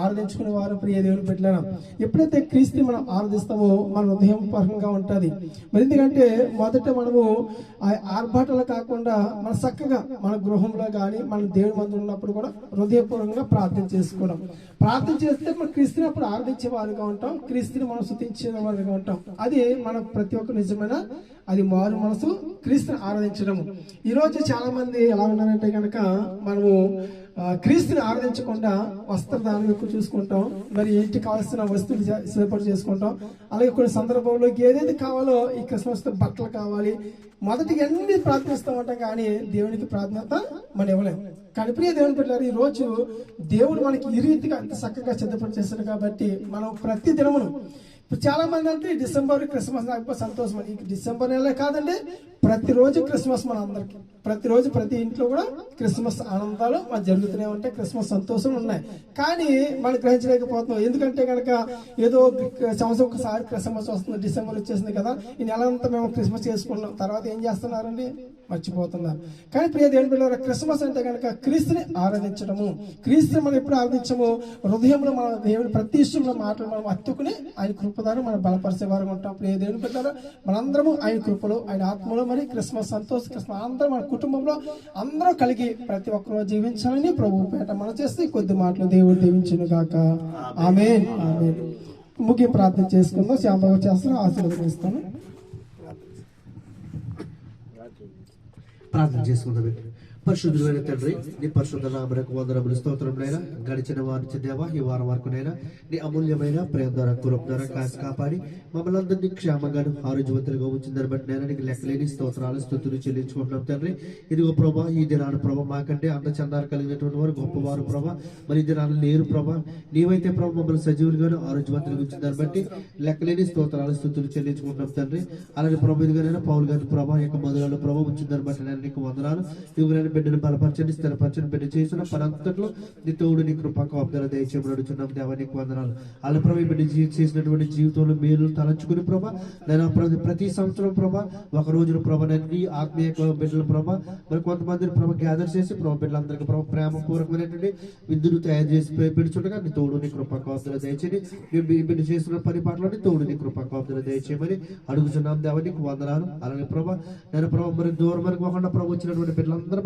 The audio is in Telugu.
ఆరాధించుకునే వారు ప్రియ దేవుని పెట్టలేను. ఎప్పుడైతే క్రీస్తుని మనం ఆరాధిస్తామో మన హృదయం పరంగా ఉంటుంది. మరి ఎందుకంటే మొదట మనము ఆ ఆర్భాటాలు కాకుండా మన చక్కగా మన గృహంలో కానీ మన దేవుని మందు ఉన్నప్పుడు కూడా హృదయపూర్వకంగా ప్రార్థన చేసుకోవడం. ప్రార్థన చేస్తే మనం క్రీస్తుని అప్పుడు ఆరాధించే వారుగా ఉంటాం, క్రీస్తుని మనం స్తుతించే వారుగా ఉంటాం. అది మన ప్రతి ఒక్క నిజమైన అది మారు మనసు క్రీస్తుని ఆరాధించడము. ఈరోజు చాలా మంది ఎలా ఉన్నారంటే కనుక మనము క్రీస్తుని ఆరాధించకుండా వస్త్రదానం ఎక్కువ చూసుకుంటాం, మరి ఇంటికి కావాల్సిన వస్తువులు ఏర్పాటు చేసుకుంటాం. అలాగే కొన్ని సందర్భంలో ఏదైతే కావాలో ఈ క్రిస్మస్ బట్టలు కావాలి మొదటిగా అన్ని ప్రార్థిస్తూ ఉంటాం, కానీ దేవునికి ప్రాధాన్యత మనం ఇవ్వలేము. కానీ ప్రియ దేవుని పెట్టారు, ఈ రోజు దేవుడు మనకి ఈ రీతిగా అంత చక్కగా సిద్ధపడి చేశాడు కాబట్టి మనం ప్రతి దినమును ఇప్పుడు చాలా మంది అంటే డిసెంబర్ క్రిస్మస్ నాకు సంతోషం అని. డిసెంబర్ నెలే కాదండి, ప్రతిరోజు క్రిస్మస్ మన అందరికి, ప్రతిరోజు ప్రతి ఇంట్లో కూడా క్రిస్మస్ ఆనందాలు మనకు జరుగుతూనే ఉంటాయి, క్రిస్మస్ సంతోషం ఉన్నాయి. కానీ మనం గ్రహించలేకపోతున్నాం. ఎందుకంటే కనుక ఏదో సంవత్సరం ఒకసారి క్రిస్మస్ వస్తుంది, డిసెంబర్ వచ్చేసింది కదా, ఈ నెల అంతా మేము క్రిస్మస్ చేసుకుంటున్నాం, తర్వాత ఏం చేస్తున్నారండి, మర్చిపోతున్నారు. కానీ ప్రియ దేవుని బిడ్డలారా, క్రిస్మస్ అంటే కనుక క్రీస్తుని ఆరాధించడము. క్రీస్తుని మనం ఎప్పుడు ఆరాధించము, హృదయంలో మన దేవుని ప్రతి విషయంలో మాటలు మనం అత్తుకుని ఆయన కృపదారు మనం బలపరిచే వారు ఉంటాం. ప్రియ దేవుని బిడ్డలారా, మనందరము ఆయన కృపలో ఆయన ఆత్మలో మరి క్రిస్మస్ సంతోష క్రిస్మస్ అందరం మన కుటుంబంలో అందరూ కలిగి ప్రతి ఒక్కరూ జీవించాలని ప్రభు పేట మనం చేస్తే కొద్ది మాటలు దేవుడు దీవించును గాక. ఆమేన్ ఆమేన్. ముఖ్య ప్రార్థన చేసుకుందాం. శ్యామబాబు చేస్తాను, ఆశీర్వదిస్తాను. ప్రార్థన చేసుకుందాం. పరిశుద్ధులైన తండ్రి, నీ పరిశుద్ధ నామమునకు వందనములు స్తోత్రములైనా. గడిచిన వారి దేవా, ఈ వారం వరకునైనా నీ అమూల్యమైన ప్రేమ ద్వారా కృప ద్వారా కాసి కాపాడి మమ్మల్ని అందరినీ క్షేమంగాను ఆరోగ్యవంతులుగా ఉంచిందని బట్టి నేను నీకు లెక్కలేని స్తోత్రాలు స్తుతులు చెల్లించుకుంటున్నాం తండ్రి. ఇదిగో ప్రభా, ఈ దినాన్ని ప్రభా మాకంటే అంత చందాలు కలిగినటువంటి వారు గొప్పవారు ప్రభా, మరి ఈ దినాలు లేరు ప్రభా. నీవైతే ప్రభా మమ్మల్ని సజీవులుగాను ఆరోగ్యవంతులుగా ఉంచిందని బట్టి లెక్కలేని స్తోత్రాలు స్తుతులు చెల్లించుకుంటున్నాం తండ్రి. అలాగే ప్రభా ఇదిగానైనా పౌలు గారి ప్రభా యొక్క మొదలలో ప్రభా ఉంచిందని బట్టి నేను నీకు వందనాలు. ఇదిగో బిడ్డను బలపరచండి, స్థిరపరచండి. బిడ్డ చేసిన పనంతట్లో నీ తోడు నీ కృపా కాపుదల దయచేయమని అడుగుతున్నాం దేవా, నీకు వందనాలు. అలా ప్రభా బిడ్డ చేసినటువంటి జీవితంలో మేలు తలంచుకుని ప్రభా నేను ప్రతి సంవత్సరం ప్రభా ఒక రోజున ప్రభా నేను నీ ఆత్మీయ బిడ్డల ప్రభా మరి కొంతమందిని ప్రభా గ్యాదర్ చేసి ప్రభా బిడ్డలందరికీ ప్రభా ప్రేమపూర్వకమైనటువంటి విద్యును తయారు చేసి పెడుచుండగా నీ తోడు నీ కృపా కాపుదల దయచేసి బిడ్డ చేస్తున్న పని పాటలో తోడు నీ కృపా కాపుదల దయచేయమని అడుగుతున్నాం దేవా, నీకు వందనాలు. అలాగే ప్రభా నేను ప్రభా మరి దూరం వరకు పోకుండా ప్రభు వచ్చినటువంటి బిడ్డలందరూ